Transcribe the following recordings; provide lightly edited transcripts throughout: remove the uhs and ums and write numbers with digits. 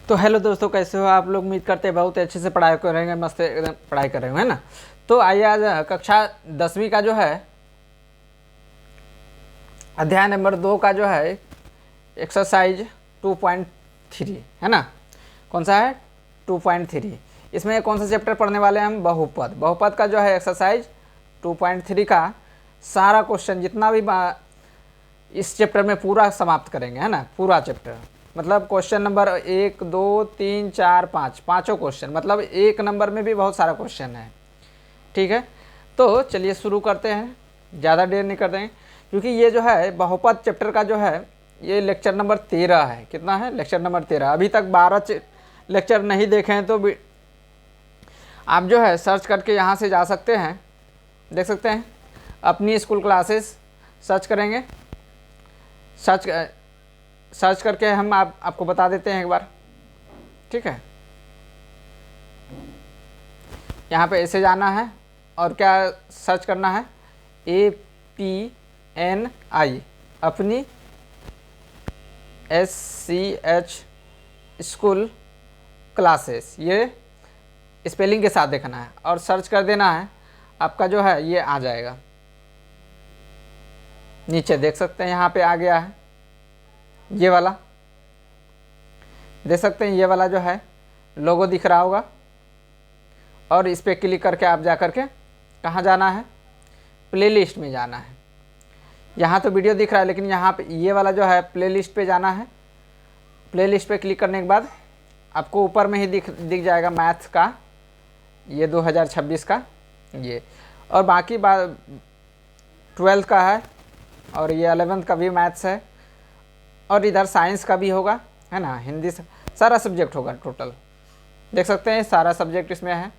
तो हेलो दोस्तों, कैसे हो आप लोग। उम्मीद करते हैं बहुत अच्छे से पढ़ाई करेंगे, मस्त एकदम पढ़ाई कर रहे हो, है ना। तो आइए आज कक्षा 10वीं का जो है अध्याय नंबर 2 का जो है एक्सरसाइज 2.3 है ना। कौन सा है? 2.3। इसमें कौन सा चैप्टर पढ़ने वाले हैं हम? बहुपद। बहुपद का जो है एक्सरसाइज 2.3 का सारा क्वेश्चन जितना भी इस चैप्टर में पूरा समाप्त करेंगे, है ना। पूरा चैप्टर मतलब क्वेश्चन नंबर 1 2 3 4 5 पाँचों क्वेश्चन, मतलब एक नंबर में भी बहुत सारा क्वेश्चन है। ठीक है, तो चलिए शुरू करते हैं, ज़्यादा देर नहीं करते हैं, क्योंकि ये जो है बहुपद चैप्टर का जो है ये लेक्चर नंबर 13 है। कितना है? Lecture number 13। अभी तक 12 लेक्चर नहीं देखे हैं तो भी आप जो है सर्च करके यहाँ से जा सकते हैं, देख सकते हैं। अपनी स्कूल क्लासेस सर्च करेंगे, सर्च करके हम आपको बता देते हैं एक बार। ठीक है, यहाँ पे ऐसे जाना है और क्या सर्च करना है? APNI अपनी SCH स्कूल क्लासेस, ये स्पेलिंग के साथ देखना है और सर्च कर देना है। आपका जो है ये आ जाएगा, नीचे देख सकते हैं यहाँ पे आ गया है। ये वाला देख सकते हैं, ये वाला जो है लोगो दिख रहा होगा और इस पर क्लिक करके आप जा करके कहाँ जाना है? प्लेलिस्ट में जाना है। यहाँ तो वीडियो दिख रहा है लेकिन यहाँ पे ये वाला जो है प्लेलिस्ट पे जाना है। प्लेलिस्ट पे क्लिक करने के बाद आपको ऊपर में ही दिख जाएगा मैथ्स का, ये 2026 का ये, और बाकी 12th का है और ये 11th का भी मैथ्स है और इधर साइंस का भी होगा, है ना। हिंदी से सारा सब्जेक्ट होगा टोटल, देख सकते हैं सारा सब्जेक्ट इसमें है।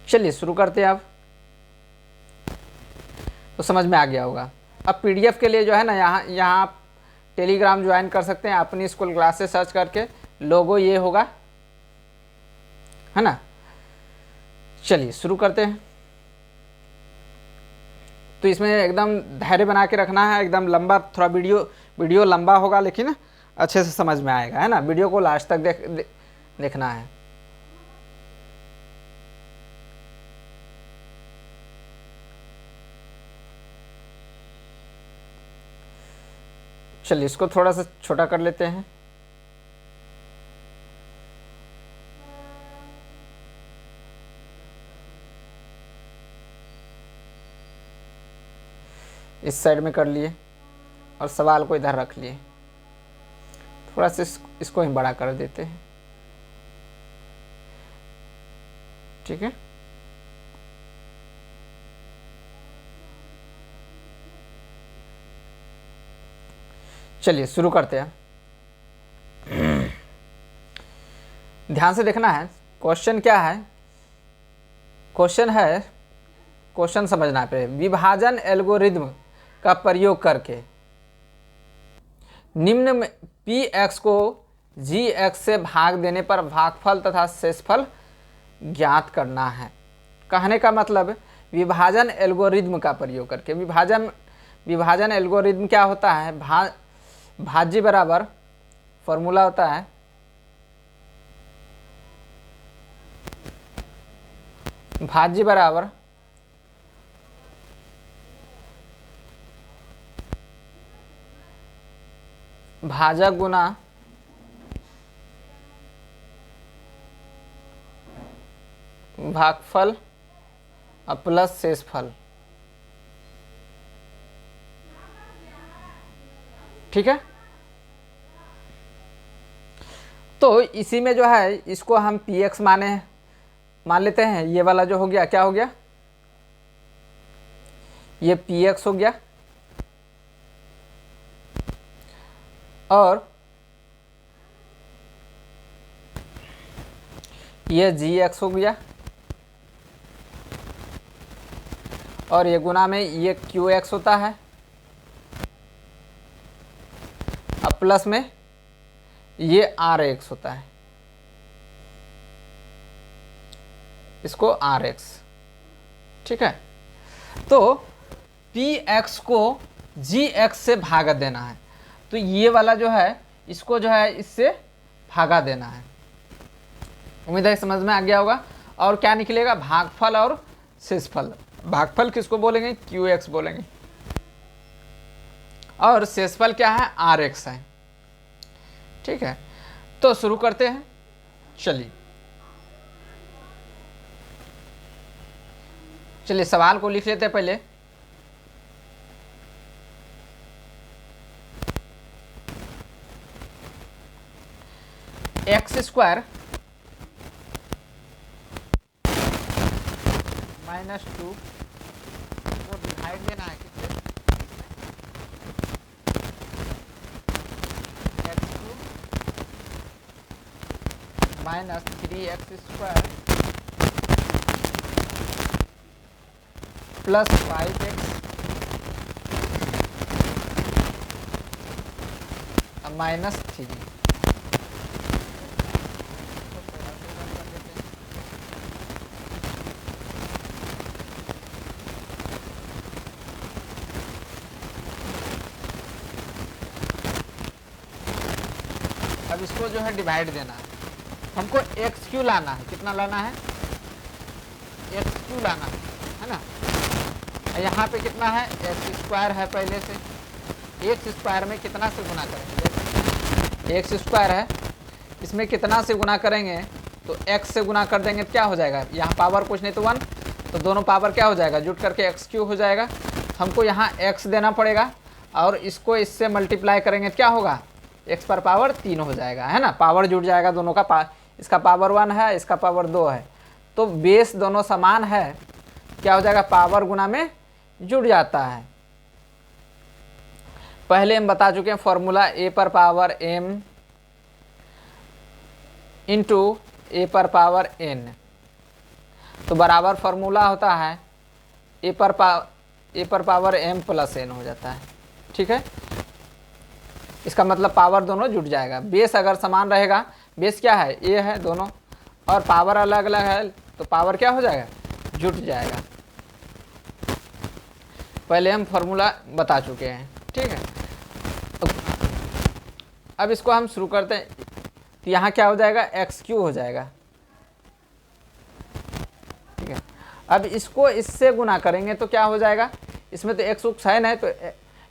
चलिए शुरू करते हैं अब, तो समझ में आ गया होगा। अब PDF के लिए जो है ना यहाँ आप टेलीग्राम ज्वाइन कर सकते हैं, अपनी स्कूल क्लासेस सर्च करके लोगो ये होगा, है ना। चलिए शुरू करते हैं। तो इसमें एकदम धैर्य बना के रखना है, एकदम लंबा, थोड़ा वीडियो लंबा होगा लेकिन अच्छे से समझ में आएगा, है ना। वीडियो को लास्ट तक देखना है। चलिए इसको थोड़ा सा छोटा कर लेते हैं। इस साइड में कर लिए और सवाल को इधर रख लिए। थोड़ा सा इसको ही बड़ा कर देते हैं। ठीक है, चलिए शुरू करते हैं। ध्यान से देखना है क्वेश्चन क्या है। क्वेश्चन समझना पे, विभाजन एल्गोरिथ्म का प्रयोग करके निम्न में Px को Gx से भाग देने पर भागफल तथा शेषफल ज्ञात करना है। कहने का मतलब विभाजन एल्गोरिथ्म का प्रयोग करके। विभाजन एल्गोरिथ्म क्या होता है? भाज्य बराबर फॉर्मूला होता है भाज्य बराबर भाजक गुना भागफल प्लस शेषफल। ठीक है, तो इसी में जो है इसको हम Px मान लेते हैं। ये वाला जो हो गया, क्या हो गया? ये Px हो गया और ये Gx हो गया और ये गुना में ये Qx होता है, अब प्लस में ये Rx होता है, इसको Rx। ठीक है, तो Px को Gx से भाग देना है। तो ये वाला जो है इसको जो है इससे भागा देना है। उम्मीद है समझ में आ गया होगा। और क्या निकलेगा, भागफल और शेषफल। भागफल किसको बोलेंगे, QX बोलेंगे, और शेषफल क्या है, RX है। ठीक है, तो शुरू करते हैं। चलिए सवाल को लिख लेते हैं पहले। एक्स स्क्वायर माइनस 2 को डिवाइड देना है किससे, x2 minus 3x square plus 5x minus 3। अब इसको जो है डिवाइड देना है, हमको XQ लाना है। कितना लाना है, XQ लाना है ना। यहाँ पे कितना है, एक्स स्क्वायर है पहले से। एक्स स्क्वायर में कितना से गुना करेंगे, एक्स स्क्वायर है, इसमें कितना से गुना करेंगे, तो x से गुना कर देंगे तो क्या हो जाएगा, यहाँ पावर कुछ नहीं तो 1, तो दोनों पावर क्या हो जाएगा, जुट करके XQ हो जाएगा। हमको यहाँ x देना पड़ेगा और इसको इससे मल्टीप्लाई करेंगे तो क्या होगा, x पर पावर 3 हो जाएगा, है ना। पावर जुट जाएगा दोनों का, इसका पावर 1 है, इसका पावर 2 है, तो बेस दोनों समान है, क्या हो जाएगा, पावर गुना में जुड़ जाता है। पहले हम बता चुके हैं फॉर्मूला, a पर पावर m इंटू a पर पावर n, तो बराबर फॉर्मूला होता है a पर पावर m प्लस n हो जाता है। ठीक है, इसका मतलब पावर दोनों जुट जाएगा। बेस अगर समान रहेगा, बेस क्या है, a है दोनों, और पावर अलग अलग है तो पावर क्या हो जाएगा, जुट जाएगा। पहले हम फॉर्मूला बता चुके हैं। ठीक है, अब इसको हम शुरू करते हैं, तो यहाँ क्या हो जाएगा, XQ हो जाएगा। ठीक है, अब इसको इससे गुना करेंगे तो क्या हो जाएगा, इसमें तो x उक्स है नहीं, तो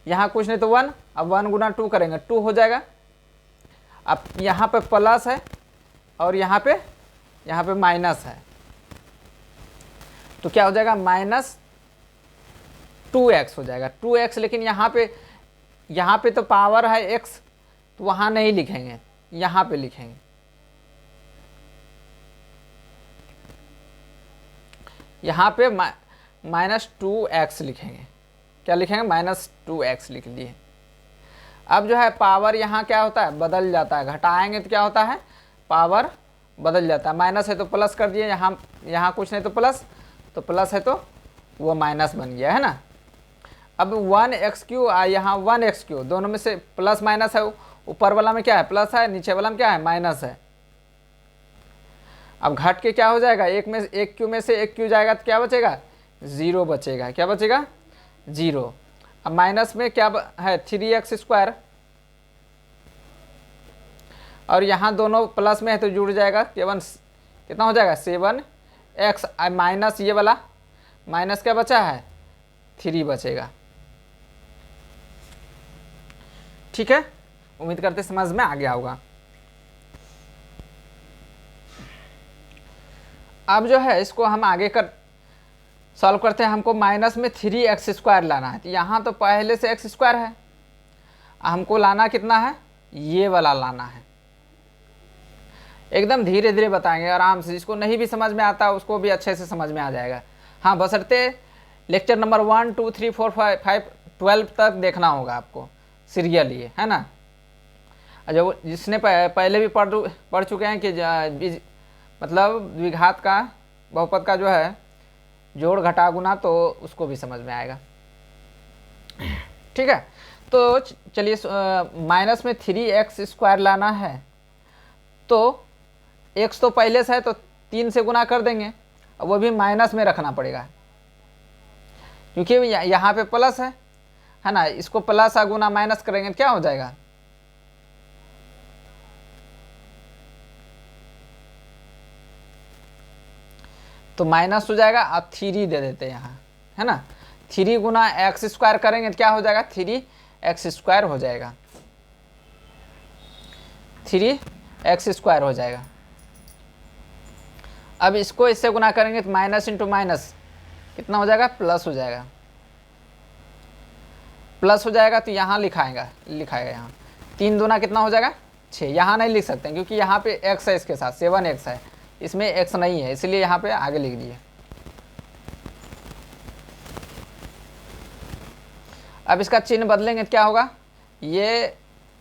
यहाँ कुछ नहीं तो 1, अब 1 गुना 2 करेंगे 2 हो जाएगा। अब यहाँ पे प्लस है और यहाँ पे माइनस है, तो क्या हो जाएगा, माइनस 2x हो जाएगा, 2x। लेकिन यहाँ पे तो पावर है x, तो वहाँ नहीं लिखेंगे, यहाँ पे लिखेंगे। यहाँ पे माइनस 2x लिखेंगे, क्या लिखेंगे, माइनस 2x लिख दिए। अब जो है पावर यहाँ क्या होता है, बदल जाता है, घटाएंगे तो क्या होता है, पावर बदल जाता है। माइनस है तो प्लस कर दिए, यहाँ कुछ नहीं तो प्लस, तो प्लस है तो वो माइनस बन गया, है ना। अब 1XQ यहाँ 1XQ, दोनों में से प्लस माइनस है, ऊपर वाला में क्या है, प्लस है, नीचे वाला में क्या है, माइनस है। अब घट के क्या हो जाएगा, एक क्यू में से एक क्यू जाएगा तो क्या बचेगा, 0 बचेगा। क्या बचेगा, 0। अब माइनस में क्या है, 3x स्क्वायर, और यहाँ दोनों प्लस में है तो जुड़ जाएगा, केवल कितना हो जाएगा, 7x, माइनस ये वाला माइनस क्या बचा है, 3 बचेगा। ठीक है, उम्मीद करते समझ में आ गया होगा। अब जो है इसको हम आगे सॉल्व करते हैं। हमको माइनस में 3x स्क्वायर लाना है, तो यहाँ तो पहले से x स्क्वायर है, हमको लाना कितना है, ये वाला लाना है। एकदम धीरे धीरे बताएंगे, आराम से, जिसको नहीं भी समझ में आता उसको भी अच्छे से समझ में आ जाएगा। हाँ, बशर्ते लेक्चर नंबर 1 2 3 4 5 12 तक देखना होगा आपको सीरियली, है ना। जो जिसने पहले भी पढ़ चुके हैं कि मतलब द्विघात का, बहुपद का जो है जोड़ घटा गुना, तो उसको भी समझ में आएगा। ठीक है, तो चलिए माइनस में 3x स्क्वायर लाना है, तो x तो पहले से है तो 3 से गुना कर देंगे, अब वो भी माइनस में रखना पड़ेगा क्योंकि यहाँ पे प्लस है ना। इसको प्लस गुना माइनस करेंगे तो क्या हो जाएगा, तो माइनस हो जाएगा, अब 3 दे देते हैं यहाँ, है ना। 3 गुना एक्स स्क्वायर करेंगे तो क्या हो जाएगा, 3x² हो जाएगा, 3x² हो जाएगा। अब इसको इससे गुना करेंगे तो माइनस इंटू माइनस कितना हो जाएगा, प्लस हो जाएगा, प्लस हो जाएगा। तो यहाँ लिखाएगा यहाँ 3 दूना कितना हो जाएगा, 6। यहाँ नहीं लिख सकते क्योंकि यहाँ पे x है, इसके साथ 7x है, इसमें x नहीं है, इसलिए यहाँ पे आगे लिख दिए। अब इसका चिन्ह बदलेंगे तो क्या होगा, ये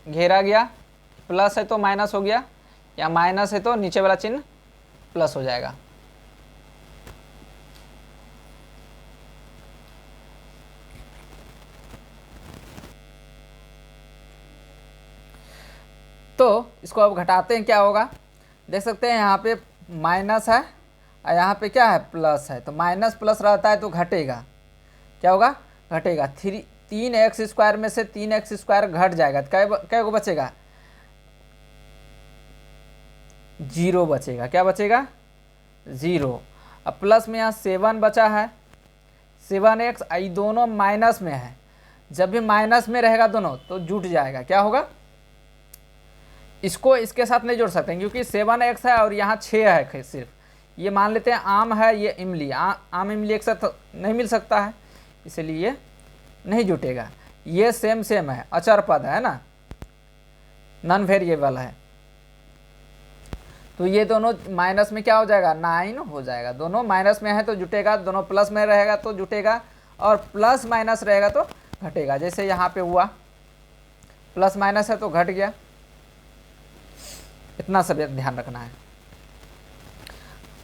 घेरा गया, प्लस है तो माइनस हो गया, या माइनस है तो नीचे वाला चिन्ह प्लस हो जाएगा। तो इसको अब घटाते हैं, क्या होगा, देख सकते हैं यहाँ पे माइनस है और यहाँ पे क्या है, प्लस है। तो माइनस प्लस रहता है तो घटेगा, क्या होगा, घटेगा। 3x² में से 3x² घट जाएगा तो क्या को बचेगा, 0 बचेगा। क्या बचेगा, 0। अब प्लस में यहाँ 7 बचा है, 7x, ये दोनों माइनस में है। जब भी माइनस में रहेगा दोनों तो जुट जाएगा, क्या होगा, इसको इसके साथ नहीं जोड़ सकते क्योंकि 7x है और यहाँ 6 है सिर्फ। ये मान लेते हैं आम है, ये इमली, आम इमली एक साथ नहीं मिल सकता है, इसलिए ये नहीं जुटेगा। ये सेम है, अचर पद है ना, नॉन वेरिएबल है। तो ये दोनों माइनस में क्या हो जाएगा, 9 हो जाएगा। दोनों माइनस में है तो जुटेगा, दोनों प्लस में रहेगा तो जुटेगा, और प्लस माइनस रहेगा तो घटेगा। जैसे यहाँ पे हुआ, प्लस माइनस है तो घट गया। इतना सब ध्यान रखना है।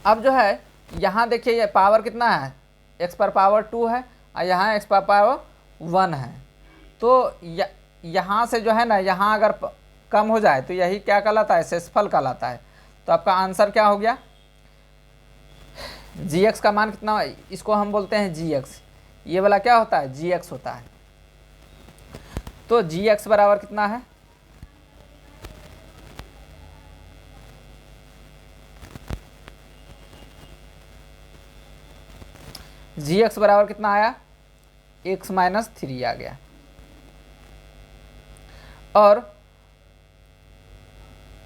अब जो है यहाँ देखिए, ये पावर कितना है, x⁻² है और यहाँ x⁻1 है। तो यहाँ से जो है ना, यहाँ अगर कम हो जाए तो यही क्या कहलाता है, शेषफल कहलाता है। तो आपका आंसर क्या हो गया, gx का मान कितना, इसको हम बोलते हैं gx, ये वाला क्या होता है, gx होता है। तो gx बराबर कितना है, gx बराबर कितना आया, x-3 आ गया। और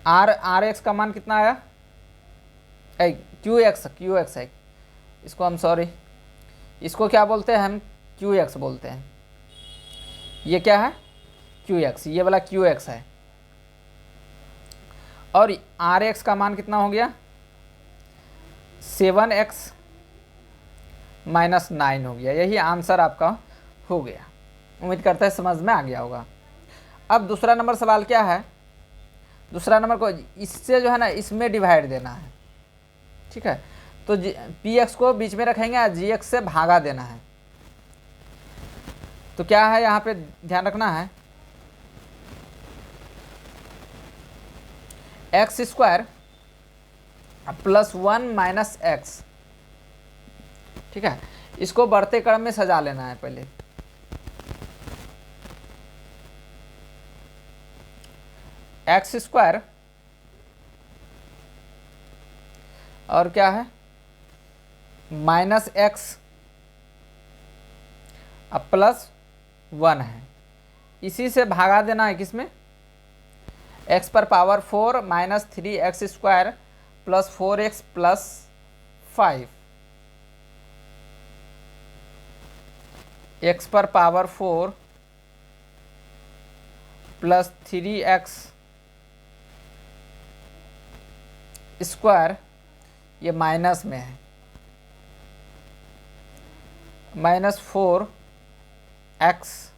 rx का मान कितना आया, qx है, इसको हम सॉरी, इसको क्या बोलते हैं हम, qx बोलते हैं। ये क्या है, qx, ये वाला qx है। और rx का मान कितना हो गया, 7x - 9 हो गया। यही आंसर आपका हो गया। उम्मीद करते हैं समझ में आ गया होगा। अब दूसरा नंबर सवाल क्या है, दूसरा नंबर को इससे जो है ना, इसमें डिवाइड देना है, ठीक है। तो px को बीच में रखेंगे और gx से भागा देना है। तो क्या है, यहाँ पे ध्यान रखना है, x² + 1 - x, ठीक है। इसको बढ़ते क्रम में सजा लेना है पहले। x² और क्या है, -x अब +1 है, इसी से भागा देना है किसमें, x⁻4 - 3x² + 4x + 5, x⁻4 + 3x², ये माइनस में है, -4x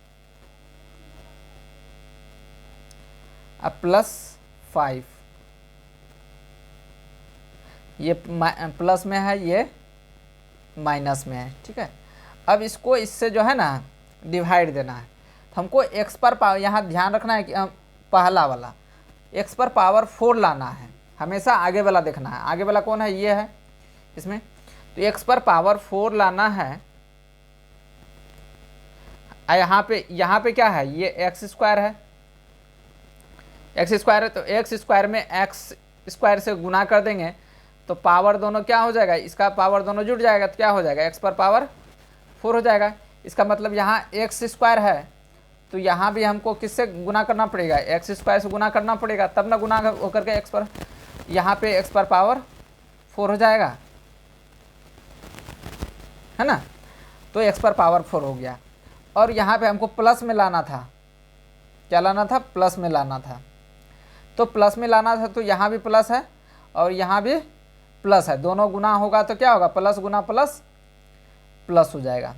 अब +5, ये प्लस में है, ये माइनस में है, ठीक है। अब इसको इससे जो है ना डिवाइड देना है। तो हमको x⁻, यहाँ ध्यान रखना है कि पहला वाला x⁻4 लाना है, हमेशा आगे वाला देखना है। आगे वाला कौन है, ये है इसमें। तो x⁻4 लाना है। यहाँ पे क्या है, ये x² है, x² है, तो x² में x² से गुना कर देंगे तो पावर दोनों क्या हो जाएगा, इसका पावर दोनों जुड़ जाएगा तो क्या हो जाएगा, एक्स पर पावर 4 हो जाएगा। इसका मतलब यहाँ एक्स स्क्वायर है तो यहाँ भी हमको किससे गुना करना पड़ेगा, एक्स स्क्वायर से गुना करना पड़ेगा, तब ना गुना होकर के एक्स पर, यहाँ पे एक्स पर पावर 4 हो जाएगा, है ना। तो एक्स पर पावर 4 हो गया। और यहाँ पे हमको प्लस में लाना था, क्या लाना था, प्लस में लाना था। तो प्लस में लाना था तो यहाँ भी प्लस है और यहाँ भी प्लस है, दोनों गुना होगा तो क्या होगा, प्लस गुना प्लस प्लस हो जाएगा।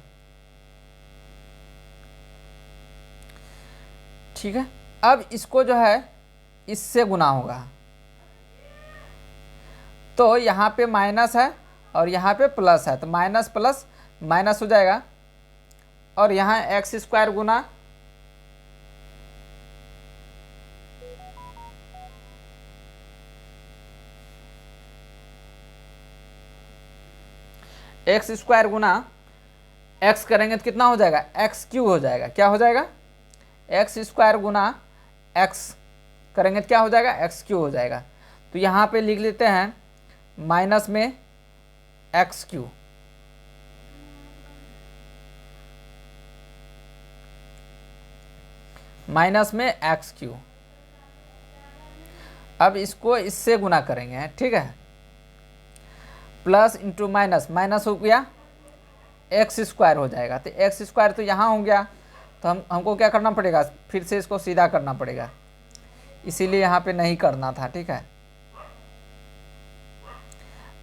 ठीक है, अब इसको जो है इससे गुना होगा तो यहाँ पे माइनस है और यहाँ पे प्लस है तो माइनस प्लस माइनस हो जाएगा। और यहाँ एक्स स्क्वायर गुना एक्स स्क्वायर गुना एक्स करेंगे तो कितना हो जाएगा, एक्स क्यू हो जाएगा। क्या हो जाएगा, एक्स स्क्वायर गुना एक्स करेंगे तो क्या हो जाएगा, एक्स क्यू हो जाएगा। तो यहाँ पे लिख लेते हैं माइनस में एक्स क्यू, माइनस में एक्स क्यू। अब इसको इससे गुना करेंगे, ठीक है, प्लस इंटू माइनस, माइनस हो गया एक्स स्क्वायर हो जाएगा। तो एक्स स्क्वायर तो यहाँ हो गया तो हमको क्या करना पड़ेगा, फिर से इसको सीधा करना पड़ेगा, इसीलिए यहाँ पे नहीं करना था। ठीक है,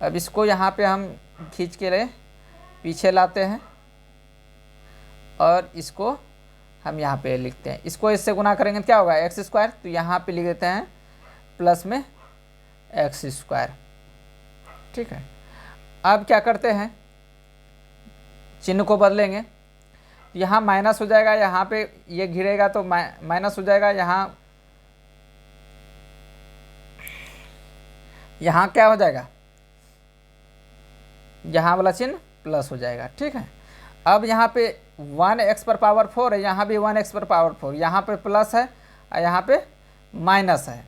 अब इसको यहाँ पे हम खींच के ले पीछे लाते हैं और इसको हम यहाँ पे लिखते हैं, इसको इससे गुना करेंगे तो क्या होगा, एक्स स्क्वायर। तो यहाँ पे लिख देते हैं प्लस में एक्स स्क्वायर। ठीक है, अब क्या करते हैं, चिन्ह को बदलेंगे, यहाँ माइनस हो जाएगा, यहाँ पे ये घिरेगा तो माइनस हो जाएगा, यहाँ क्या हो जाएगा, यहाँ वाला चिन्ह प्लस हो जाएगा। ठीक है, अब यहाँ पे 1x पर पावर 4 है, यहाँ भी 1x पर पावर 4, यहाँ पे प्लस है और यहाँ पे माइनस है।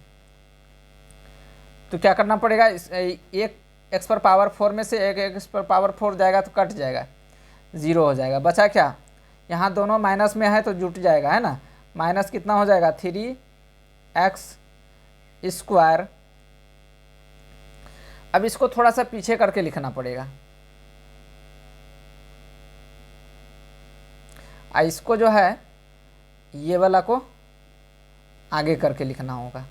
तो क्या करना पड़ेगा, एक x पर पावर 4 में से एक x पर पावर 4 जाएगा तो कट जाएगा, 0 हो जाएगा। बचा क्या, यहाँ दोनों माइनस में है तो जुट जाएगा, है ना। माइनस कितना हो जाएगा, 3x स्क्वायर। अब इसको थोड़ा सा पीछे करके लिखना पड़ेगा, इसको जो है ये वाला को आगे करके लिखना होगा।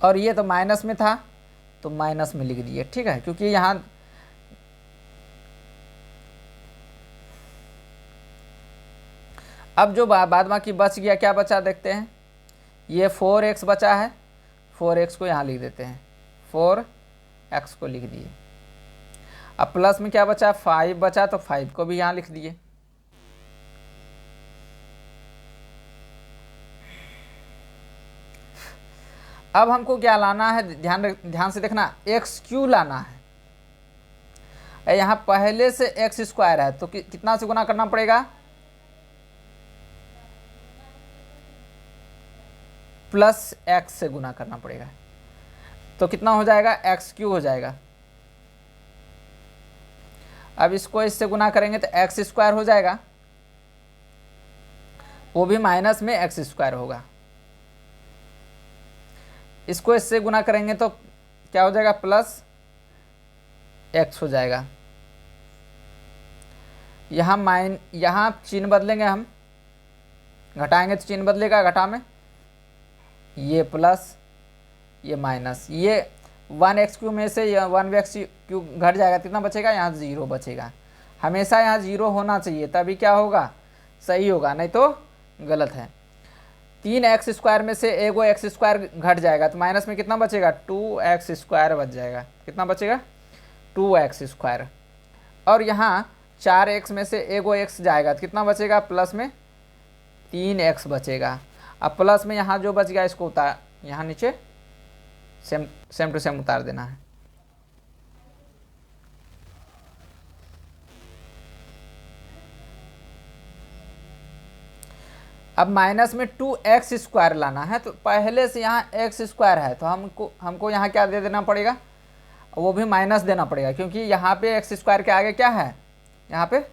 और ये तो माइनस में था तो माइनस में लिख दिए। ठीक है, क्योंकि यहाँ अब जो बाद बाकी बच गया, क्या बचा देखते हैं, ये 4x बचा है, 4x को यहाँ लिख देते हैं, 4x को लिख दिए। अब प्लस में क्या बचा, 5 बचा तो 5 को भी यहाँ लिख दिए। अब हमको क्या लाना है, ध्यान से देखना, एक्स क्यू लाना है। यहाँ पहले से एक्स स्क्वायर है तो कितना से गुना करना पड़ेगा, प्लस एक्स से गुना करना पड़ेगा। तो कितना हो जाएगा, एक्स क्यू हो जाएगा। अब इसको इससे गुना करेंगे तो एक्स स्क्वायर हो जाएगा, वो भी माइनस में एक्स स्क्वायर होगा। इसको इससे गुना करेंगे तो क्या हो जाएगा, प्लस एक्स हो जाएगा। यहाँ चिन्ह बदलेंगे, हम घटाएंगे तो चिन्ह बदलेगा, घटा में ये प्लस ये माइनस, ये 1x क्यू में से 1x क्यू घट जाएगा, कितना बचेगा, यहाँ 0 बचेगा। हमेशा यहाँ 0 होना चाहिए तभी क्या होगा, सही होगा, नहीं तो गलत है। 3x स्क्वायर में से एगो एक्स स्क्वायर घट जाएगा तो माइनस में कितना बचेगा, 2x स्क्वायर बच जाएगा। कितना बचेगा, 2x स्क्वायर। और यहाँ 4x में से एगो x जाएगा तो कितना बचेगा, प्लस में 3x बचेगा। अब प्लस में यहाँ जो बच गया इसको उतार, यहाँ नीचे सेम टू सेम उतार देना है। अब माइनस में 2x² लाना है, तो पहले से यहाँ x² है, तो हमको यहाँ क्या दे देना पड़ेगा, वो भी माइनस देना पड़ेगा, क्योंकि यहाँ पे x² के आगे क्या है, यहाँ पे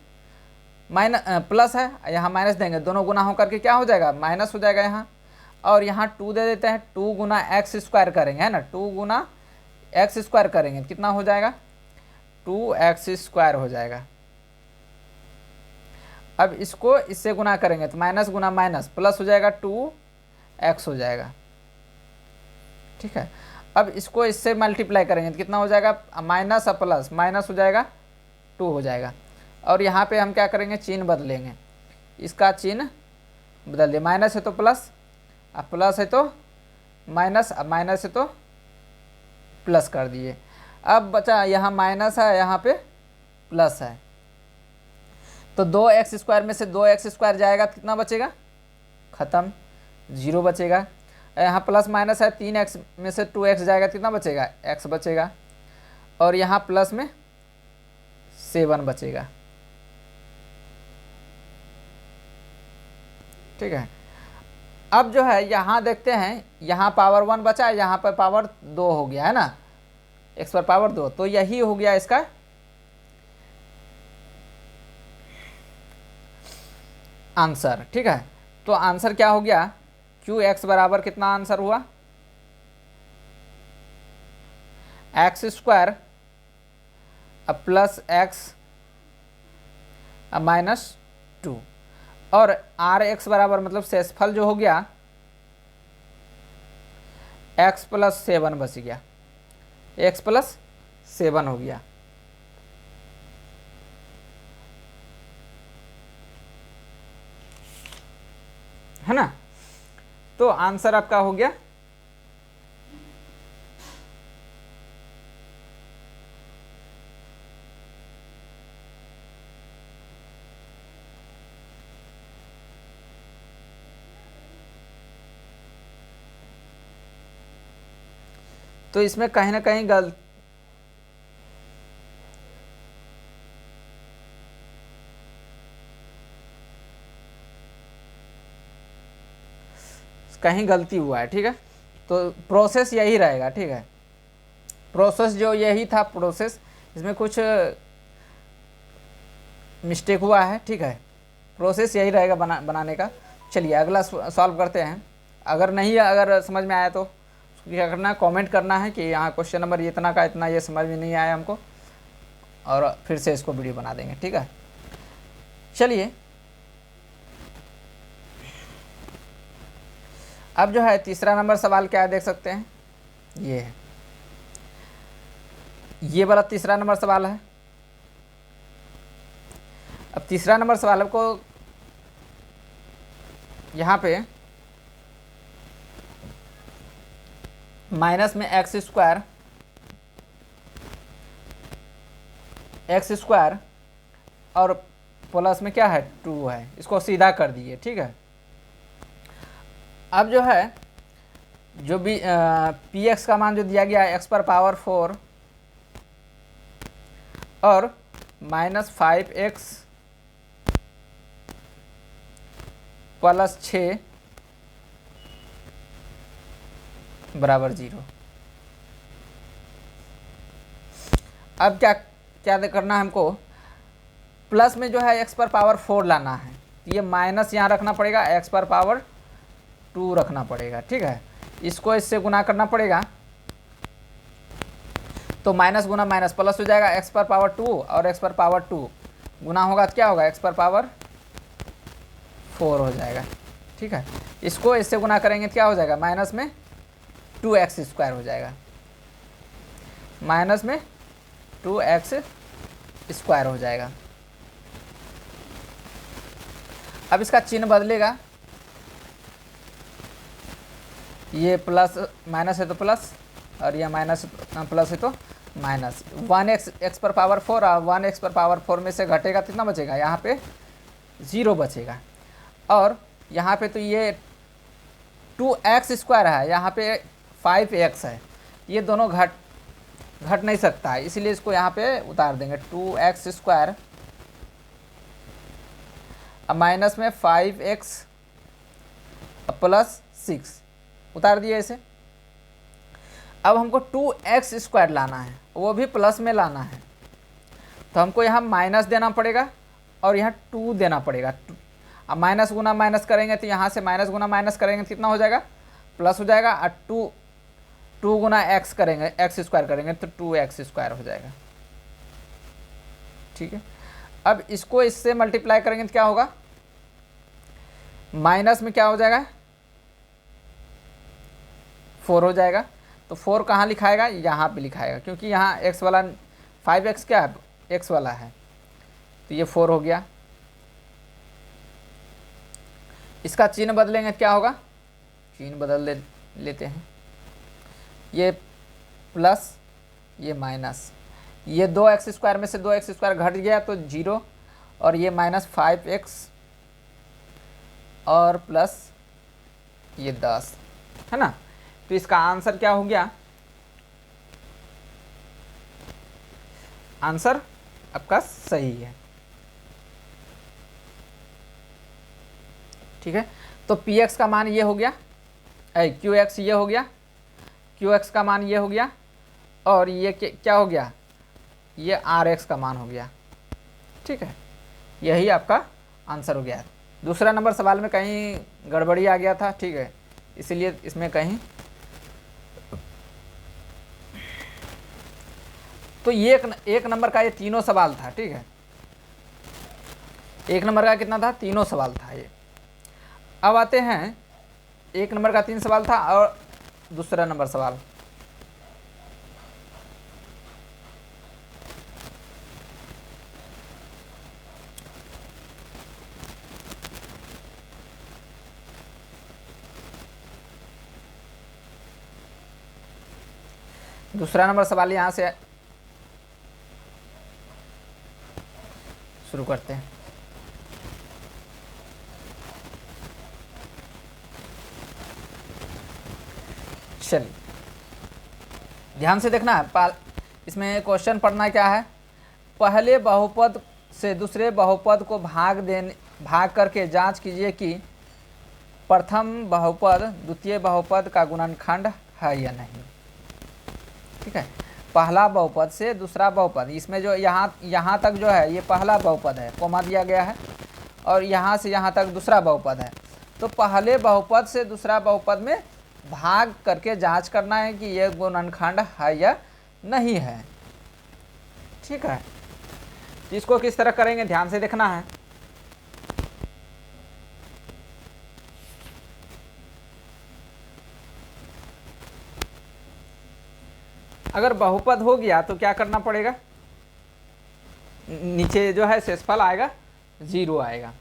माइनस प्लस है, यहाँ माइनस देंगे, दोनों गुना होकर के क्या हो जाएगा, माइनस हो जाएगा यहाँ। और यहाँ 2 दे देते हैं, 2 गुना x² करेंगे, है ना, 2 गुना x² करेंगे कितना हो जाएगा, 2x² हो जाएगा। अब इसको इससे गुना करेंगे तो माइनस गुना माइनस प्लस हो जाएगा, 2x हो जाएगा, ठीक है। अब इसको इससे मल्टीप्लाई करेंगे तो कितना हो जाएगा, माइनस और प्लस माइनस हो जाएगा, 2 हो जाएगा। और यहाँ पे हम क्या करेंगे, चिन्ह बदलेंगे, इसका चिन्ह बदल दिए, माइनस है तो प्लस, अब प्लस है तो माइनस, अब माइनस है तो प्लस कर दिए। अब बचा यहाँ माइनस है, यहाँ पे प्लस है, तो 2x² में से 2x² जाएगा तो कितना बचेगा, ख़त्म, 0 बचेगा। यहाँ प्लस माइनस है, 3x में से 2x जाएगा कितना बचेगा, x बचेगा। और यहाँ प्लस में 7 बचेगा, ठीक है। अब जो है यहाँ देखते हैं, यहाँ पावर 1 बचा है, यहाँ पर पावर 2 हो गया है ना, x पर पावर 2, तो यही हो गया इसका आंसर, ठीक है। तो आंसर क्या हो गया, qx बराबर कितना आंसर हुआ, x² अब प्लस x अब माइनस 2, और rx बराबर मतलब शेषफल जो हो गया x प्लस 7 बच गया, x प्लस 7 हो गया, है ना। तो आंसर आपका हो गया तो इसमें कहीं ना कहीं गलती हुआ है, ठीक है। तो प्रोसेस यही रहेगा, ठीक है, प्रोसेस जो यही था प्रोसेस, इसमें कुछ मिस्टेक हुआ है, ठीक है, प्रोसेस यही रहेगा बनाने का। चलिए अगला सॉल्व करते हैं। अगर समझ में आया तो क्या करना है, कमेंट करना है कि यहाँ क्वेश्चन नंबर इतना का इतना ये समझ में नहीं आया हमको, और फिर से इसको वीडियो बना देंगे, ठीक है। चलिए अब जो है तीसरा नंबर सवाल क्या है देख सकते हैं, ये है, ये वाला तीसरा नंबर सवाल है। अब तीसरा नंबर सवाल को यहाँ पे माइनस में x² और प्लस में क्या है 2 है, इसको सीधा कर दिए, ठीक है। अब जो है जो भी px का मान जो दिया गया है x पर पावर 4 और माइनस 5x प्लस 6 बराबर 0। अब क्या करना है हमको, प्लस में जो है x पर पावर 4 लाना है, ये माइनस यहाँ रखना पड़ेगा, x पर पावर 2 रखना पड़ेगा, ठीक है। इसको इससे गुना करना पड़ेगा, तो माइनस गुना माइनस प्लस हो जाएगा, x पर पावर 2 और x पर पावर 2 गुना होगा तो क्या होगा, x पर पावर 4 हो जाएगा, ठीक है। इसको इससे गुना करेंगे तो क्या हो जाएगा, माइनस में 2x² हो जाएगा, माइनस में 2x² हो जाएगा। अब इसका चिन्ह बदलेगा, ये प्लस माइनस है तो प्लस, और यह माइनस प्लस है तो माइनस। 1x पर पावर 4 और 1x पर पावर 4 में से घटेगा कितना बचेगा, यहाँ पे 0 बचेगा। और यहाँ पे तो ये 2x² है, यहाँ पे 5x है, ये दोनों घट नहीं सकता है, इसीलिए इसको यहाँ पे उतार देंगे, 2x² अब माइनस में 5x और प्लस 6 उतार दिए इसे। अब हमको 2x² लाना है, वो भी प्लस में लाना है, तो हमको यहाँ माइनस देना पड़ेगा और यहाँ 2 देना पड़ेगा। अब माइनस गुना माइनस करेंगे तो यहाँ से माइनस गुना माइनस करेंगे तो कितना हो जाएगा, प्लस हो जाएगा। और 2 गुना x करेंगे, x² करेंगे तो 2x² हो जाएगा। ठीक है, अब इसको इससे मल्टीप्लाई करेंगे तो क्या होगा, माइनस में क्या हो जाएगा, 4 हो जाएगा। तो 4 कहाँ लिखाएगा, यहाँ पे लिखाएगा, क्योंकि यहाँ x वाला 5x क्या है, x वाला है, तो ये 4 हो गया। इसका चिन्ह बदलेंगे तो क्या होगा, चिन्ह बदल लेते हैं, ये प्लस ये माइनस, ये 2x² में से 2x² घट गया तो 0, और ये माइनस 5x और प्लस ये 10 है ना। तो इसका आंसर क्या हो गया, आंसर आपका सही है। ठीक है, तो px का मान ये हो गया, qx ये हो गया, qx का मान ये हो गया, और ये क्या हो गया, ये rx का मान हो गया। ठीक है, यही आपका आंसर हो गया। दूसरा नंबर सवाल में कहीं गड़बड़ी आ गया था, ठीक है, इसीलिए इसमें कहीं, तो ये एक नंबर का ये तीनों सवाल था। ठीक है, एक नंबर का कितना था, तीनों सवाल था ये। अब आते हैं, एक नंबर का 3 सवाल था और दूसरा नंबर सवाल। दूसरा नंबर सवाल यहाँ से शुरू करते हैं। चलिए ध्यान से देखना है, इसमें क्वेश्चन पढ़ना क्या है, पहले बहुपद से दूसरे बहुपद को भाग करके जांच कीजिए कि प्रथम बहुपद द्वितीय बहुपद का गुणनखंड है या नहीं। ठीक है, पहला बहुपद से दूसरा बहुपद, इसमें जो यहाँ तक जो है ये पहला बहुपद है, कोमा दिया गया है, और यहाँ से यहाँ तक दूसरा बहुपद है। तो पहले बहुपद से दूसरा बहुपद में भाग करके जांच करना है कि ये गुणनखंड है या नहीं है। ठीक है, तो इसको किस तरह करेंगे ध्यान से देखना है। अगर बहुपद हो गया तो क्या करना पड़ेगा, नीचे जो है शेषफल आएगा 0 आएगा।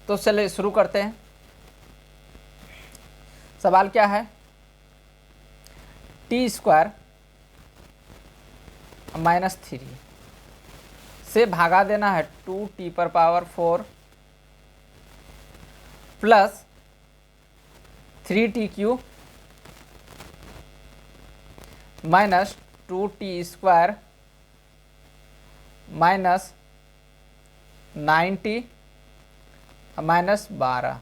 तो चलिए शुरू करते हैं। सवाल क्या है, t² -3 से भागा देना है 2t⁴ plus 3t³ minus 2t² minus 9t minus 12।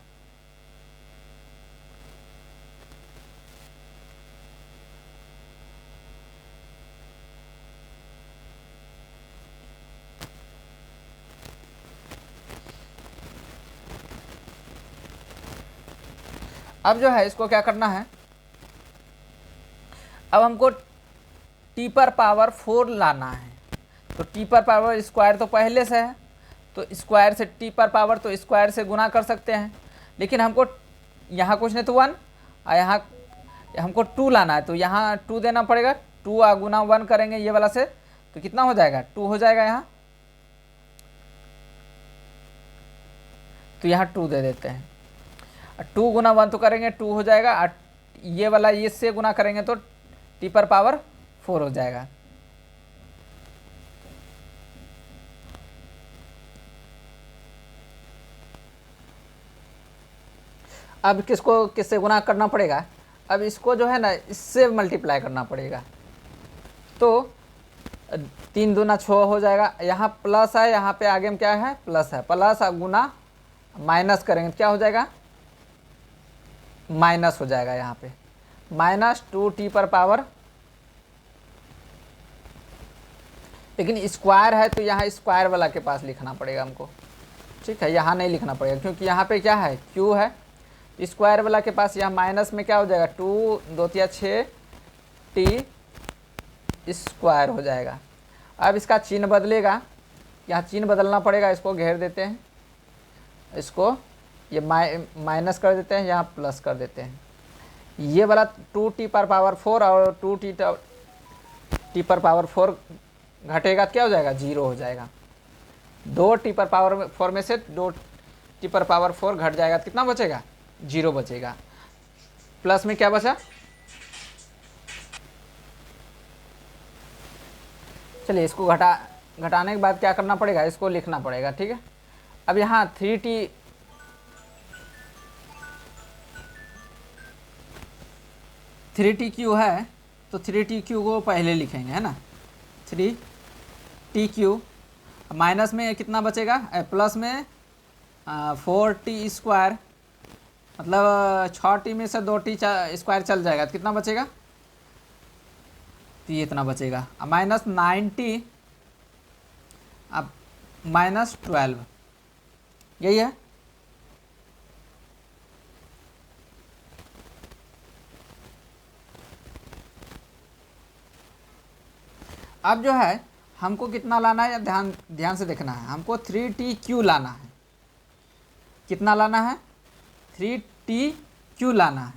अब जो है इसको क्या करना है, अब हमको t⁴ लाना है। तो t⁴² तो पहले से है, तो स्क्वायर से t⁴ तो स्क्वायर से गुना कर सकते हैं, लेकिन हमको यहाँ कुछ नहीं तो 1, और यहाँ हमको 2 लाना है, तो यहाँ 2 देना पड़ेगा। 2 गुना 1 करेंगे ये वाला से तो कितना हो जाएगा, 2 हो जाएगा यहाँ, तो यहाँ 2 दे देते हैं। 2 गुना 1 तो करेंगे 2 हो जाएगा, और ये वाला इससे गुना करेंगे तो t⁴ 4 हो जाएगा। अब किसको किससे गुना करना पड़ेगा, अब इसको जो है ना इससे मल्टीप्लाई करना पड़ेगा। तो 3 दूना 6 हो जाएगा, यहाँ प्लस है, यहाँ पे आगे में क्या है प्लस है, प्लस गुना माइनस करेंगे तो क्या हो जाएगा माइनस हो जाएगा, यहाँ पे -2t/, लेकिन स्क्वायर है तो यहाँ स्क्वायर वाला के पास लिखना पड़ेगा हमको, ठीक है, यहाँ नहीं लिखना पड़ेगा क्योंकि यहाँ पे क्या है क्यू है, स्क्वायर वाला के पास यहाँ माइनस में क्या हो जाएगा 2 2 तिया 6 t स्क्वायर हो जाएगा। अब इसका चिन्ह बदलेगा, यहाँ चिन्ह बदलना पड़ेगा, इसको घेर देते हैं, इसको ये माइनस कर देते हैं, यहाँ प्लस कर देते हैं, ये वाला 2t/4 और 2t/4 घटेगा तो क्या हो जाएगा 0 हो जाएगा, 2t/4 में से 2t/4 घट जाएगा तो कितना बचेगा 0 बचेगा। प्लस में क्या बचा, चलिए इसको घटाने के बाद क्या करना पड़ेगा, इसको लिखना पड़ेगा, ठीक है। अब यहाँ 3t³ है तो 3t³ को पहले लिखेंगे, है ना, 3t³ माइनस में कितना बचेगा, प्लस में 4t², मतलब 6t में से 2t स्क्वायर चल जाएगा तो कितना बचेगा, तो ये इतना बचेगा, -9t अब -12, यही है। अब जो है हमको कितना लाना है, ध्यान से देखना है, हमको 3t³ लाना है, कितना लाना है 3t³ लाना है,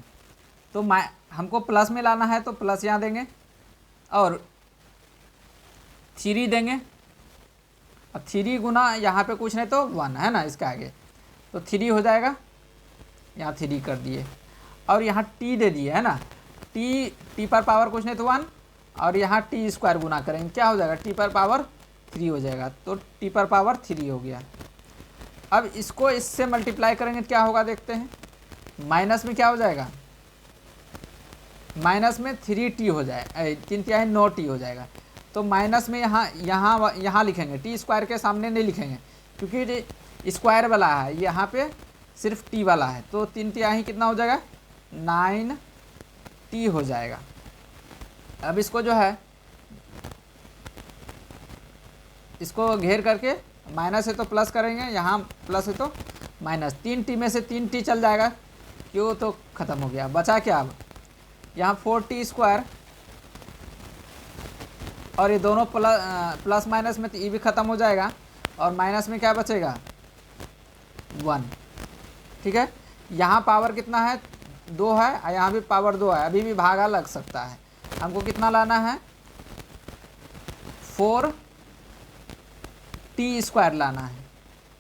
तो हमको प्लस में लाना है तो प्लस यहाँ देंगे और 3 देंगे, अब 3 गुना यहाँ पे कुछ नहीं तो 1 है ना इसके आगे, तो 3 हो जाएगा, यहाँ 3 कर दिए और यहाँ t दे दिए, है ना, t/पावर कुछ नहीं तो 1 और यहाँ t² गुना करेंगे क्या हो जाएगा t/3 हो जाएगा, तो t/3 हो गया। अब इसको इससे मल्टीप्लाई करेंगे तो क्या होगा देखते हैं, माइनस में क्या हो जाएगा, माइनस में 3t हो जाए 3 तिहाई 9t हो जाएगा, तो माइनस में यहाँ लिखेंगे, t² के सामने नहीं लिखेंगे क्योंकि स्क्वायर वाला है, यहाँ पे सिर्फ t वाला है, तो 3 तिहाई कितना हो जाएगा 9t हो जाएगा। अब इसको जो है इसको घेर करके माइनस है तो प्लस करेंगे, यहाँ प्लस है तो माइनस, 3t में से 3t चल जाएगा, क्यों तो ख़त्म हो गया, बचा क्या अब यहाँ 4t² और ये दोनों प्लस माइनस में तो ये भी ख़त्म हो जाएगा और माइनस में क्या बचेगा 1, ठीक है। यहाँ पावर कितना है 2 है और यहाँ भी पावर 2 है, अभी भी भागा लग सकता है, हमको कितना लाना है 4t² लाना है,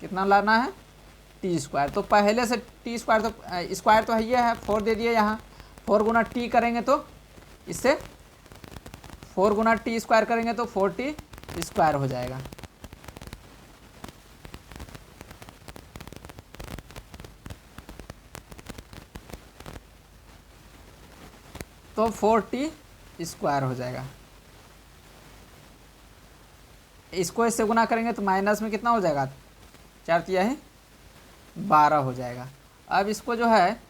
कितना लाना है t², तो पहले से t² तो स्क्वायर तो ये है 4 दे दिए, यहाँ 4 गुना t करेंगे तो इससे 4 गुना t² करेंगे तो 4t² हो जाएगा, तो 4t² हो जाएगा। इसको इससे गुना करेंगे तो माइनस में कितना हो जाएगा 4 तिहाई 12 हो जाएगा। अब इसको जो है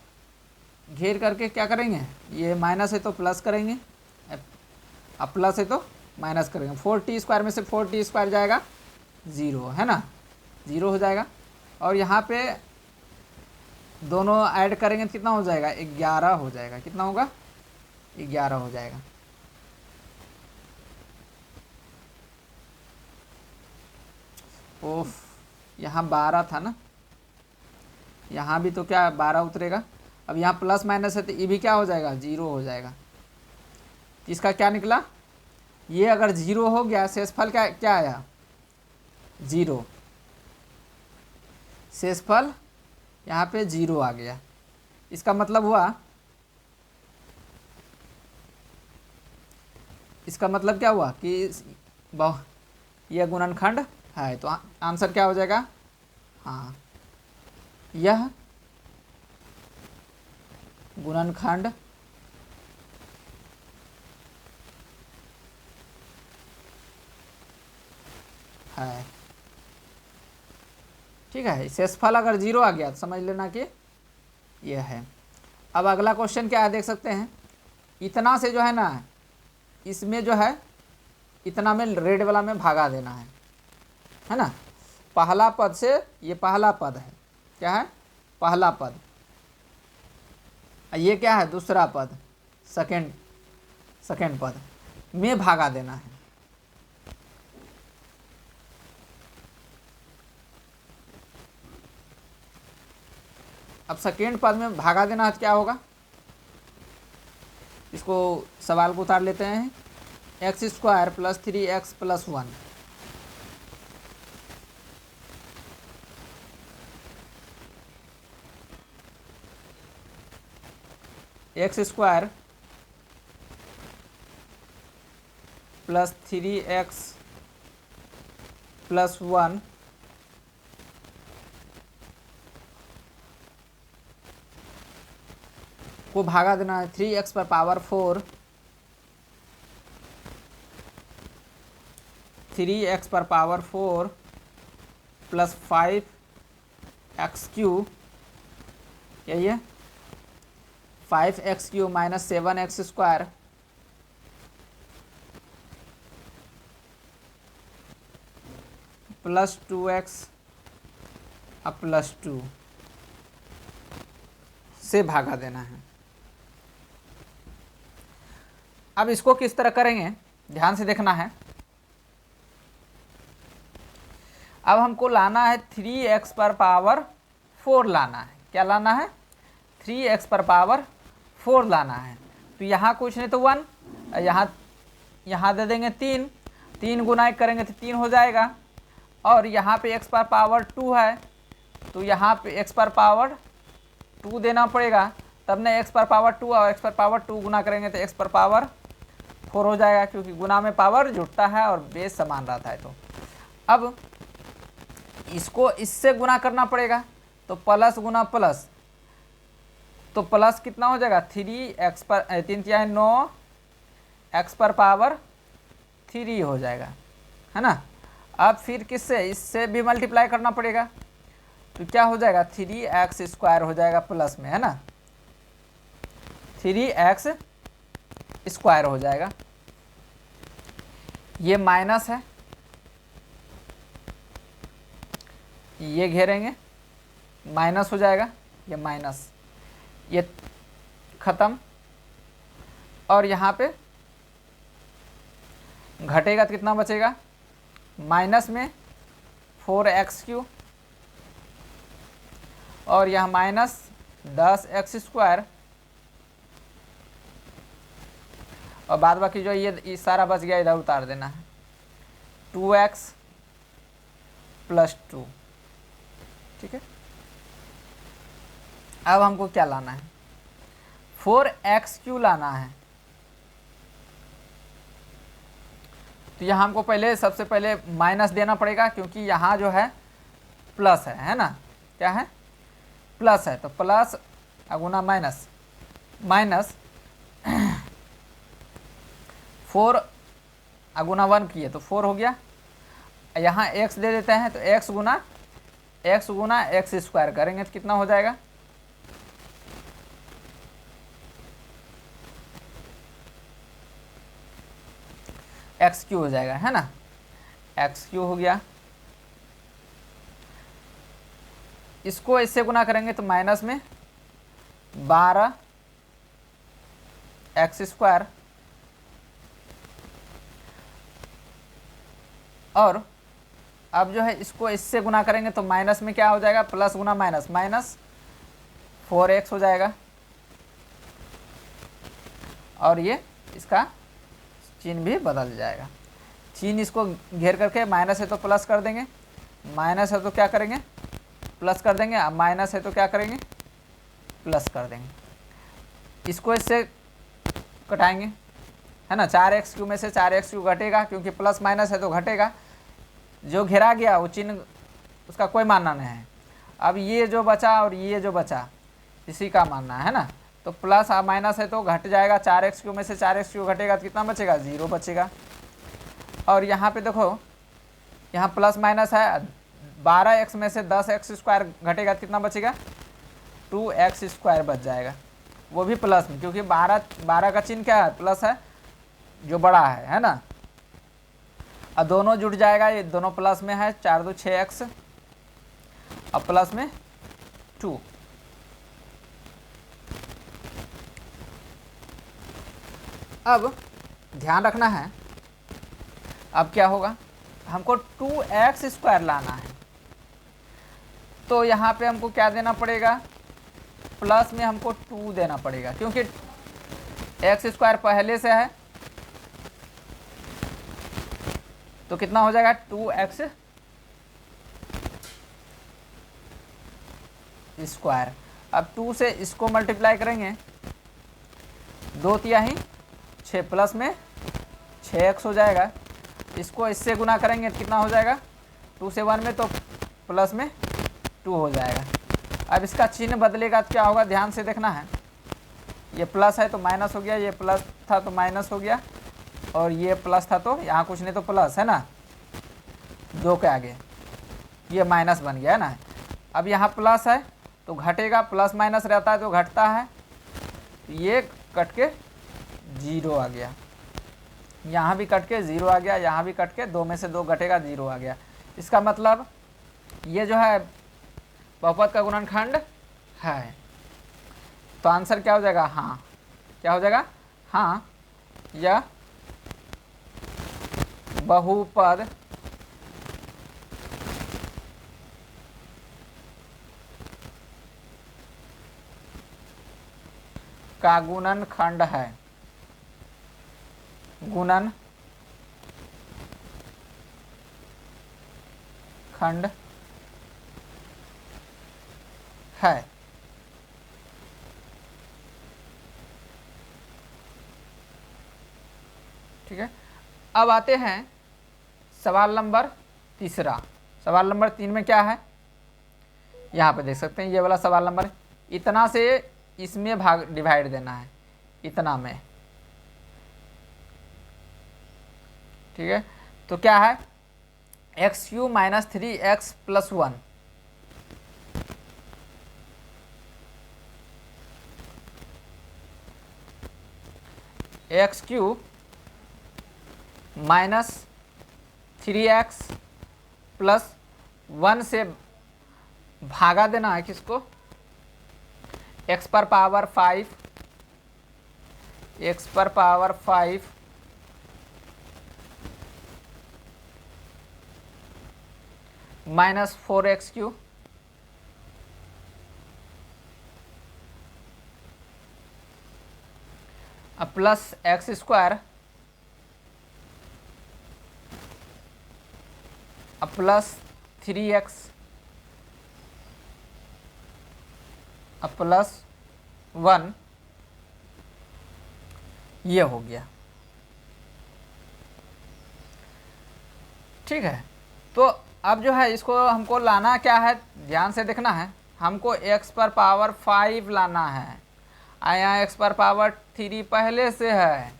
घेर करके क्या करेंगे, ये माइनस है तो प्लस करेंगे, अब प्लस है तो माइनस करेंगे, 4t² में से 4t² जाएगा 0, है ना, 0 हो जाएगा और यहाँ पे दोनों ऐड करेंगे तो कितना हो जाएगा 11 हो जाएगा, कितना होगा 11 हो जाएगा। ओफ, यहाँ 12 था ना, यहाँ भी तो क्या 12 उतरेगा, अब यहाँ प्लस माइनस है तो ये भी क्या हो जाएगा 0 हो जाएगा, इसका क्या निकला, ये अगर 0 हो गया शेषफल क्या आया 0, शेषफल यहाँ पे 0 आ गया, इसका मतलब हुआ, इसका मतलब क्या हुआ कि यह गुणनखंड है, तो आंसर क्या हो जाएगा, हाँ यह गुणनखंड है। ठीक है, शेषफल अगर 0 आ गया तो समझ लेना कि यह है। अब अगला क्वेश्चन क्या है देख सकते हैं। इतना से जो है ना, इसमें जो है इतना में रेड वाला में भागा देना है ना। पहला पद से, ये पहला पद है, क्या है पहला पद, ये क्या है दूसरा पद, सेकेंड पद में भागा देना है। अब सेकेंड पद में भागा देना है तो क्या होगा, इसको सवाल को उतार लेते हैं। X square plus 3x plus 1, x square plus 3x plus 1 को भागा देना है 3x पर पावर 4, 3x पर पावर 4 प्लस 5x³ यही है, 5x³ minus 7x square plus 2x अब प्लस 2 से भागा देना है। अब इसको किस तरह करेंगे ध्यान से देखना है। अब हमको लाना है 3x पर पावर 4 लाना है। क्या लाना है 3x पर पावर 4 लाना है। तो यहाँ कुछ नहीं तो 1, यहाँ दे देंगे 3 गुना करेंगे तो 3 हो जाएगा। और यहाँ पे x पर पावर 2 है तो यहाँ पे x पर पावर 2 देना पड़ेगा, तब न x पर पावर 2 और x पर पावर 2 गुना करेंगे तो x पर पावर 4 हो जाएगा, क्योंकि गुना में पावर जुड़ता है और बेस समान रहता है। तो अब इसको इससे गुना करना पड़ेगा, तो प्लस गुना प्लस, तो प्लस कितना हो जाएगा 3x पर 3 तिहाई 9 x पर पावर 3 हो जाएगा, है ना। अब फिर किससे, इससे भी मल्टीप्लाई करना पड़ेगा, तो क्या हो जाएगा 3x स्क्वायर हो जाएगा प्लस में, है ना 3x स्क्वायर हो जाएगा। ये माइनस है, ये घेरेंगे माइनस हो जाएगा, ये माइनस, ये खत्म। और यहाँ पे घटेगा तो कितना बचेगा, माइनस में 4x³ और यहाँ माइनस 10x स्क्वायर, और बाद बाकी जो ये सारा बच गया इधर उतार देना है 2x प्लस 2। ठीक है, अब हमको क्या लाना है 4x³ लाना है। तो यहाँ हमको पहले सबसे पहले माइनस देना पड़ेगा, क्योंकि यहाँ जो है प्लस है ना, क्या है प्लस है, तो प्लस अगुना माइनस, माइनस 4 अगुना 1 किए तो 4 हो गया। यहाँ x दे देते हैं तो x गुना x स्क्वायर करेंगे तो कितना हो जाएगा, x³ हो जाएगा, है ना x³ हो गया। इसको इससे गुना करेंगे तो माइनस में 12x स्क्वायर, और अब जो है इसको इससे गुना करेंगे तो माइनस में क्या हो जाएगा, प्लस गुना माइनस, माइनस 4x हो जाएगा। और ये इसका चिन्ह भी बदल जाएगा, चिन्ह इसको घेर करके माइनस है तो प्लस कर देंगे, माइनस है तो क्या करेंगे प्लस कर देंगे, अब माइनस है तो क्या करेंगे प्लस कर देंगे। इसको इससे कटाएंगे, है ना 4x³ में से 4x³ घटेगा, क्योंकि प्लस माइनस है तो घटेगा, जो घेरा गया वो चिन्ह उसका कोई मानना नहीं है। अब ये जो बचा और ये जो बचा इसी का मानना है ना, तो प्लस और माइनस है तो घट जाएगा, 4x³ में से 4x³ घटेगा तो कितना बचेगा, 0 बचेगा। और यहाँ पे देखो, यहाँ प्लस माइनस है, 12x में से 10x² घटेगा तो कितना बचेगा, 2x² बच जाएगा, वो भी प्लस में, क्योंकि 12 का चिन्ह क्या है, प्लस है, जो बड़ा है ना। अब दोनों जुड़ जाएगा, ये दोनों प्लस में है, 4 2 6x और प्लस में 2। अब ध्यान रखना है, अब क्या होगा, हमको 2x² लाना है, तो यहाँ पे हमको क्या देना पड़ेगा, प्लस में हमको 2 देना पड़ेगा, क्योंकि x² पहले से है, तो कितना हो जाएगा, 2x²। अब 2 से इसको मल्टीप्लाई करेंगे, 2 तिहाई 6 प्लस में 6x हो जाएगा, इसको इससे गुना करेंगे तो कितना हो जाएगा, 2 से 1 में तो प्लस में 2 हो जाएगा। अब इसका चिन्ह बदलेगा तो क्या होगा, ध्यान से देखना है, ये प्लस है तो माइनस हो गया, ये प्लस था तो माइनस हो गया, और ये प्लस था तो यहाँ कुछ नहीं तो प्लस है ना, 2 के आगे ये माइनस बन गया है ना। अब यहाँ प्लस है तो घटेगा, प्लस माइनस रहता है तो घटता है, ये कट के 0 आ गया, यहाँ भी कट के 0 आ गया, यहाँ भी कट के 2 में से 2 घटेगा, 0 आ गया। इसका मतलब ये जो है बहुपद का गुणनखंड है, तो आंसर क्या हो जाएगा, हाँ, क्या हो जाएगा, हाँ, यह बहुपद का गुणनखंड है, गुणनखंड है। ठीक है, अब आते हैं सवाल नंबर 3। सवाल नंबर 3 में क्या है, यहाँ पे देख सकते हैं, ये वाला सवाल नंबर, इतना से इसमें भाग डिवाइड देना है, इतना में। ठीक है, तो क्या है, x³ - 3x + 1, x³ - 3x + 1 से भागा देना है किसको, x पर पावर 5, x पर power 5 - 4x³ plus x² plus 3x plus 1, ये हो गया। ठीक है, तो अब जो है इसको हमको लाना क्या है, ध्यान से देखना है, हमको x पर पावर 5 लाना है, यहाँ x पर पावर 3 पहले से है,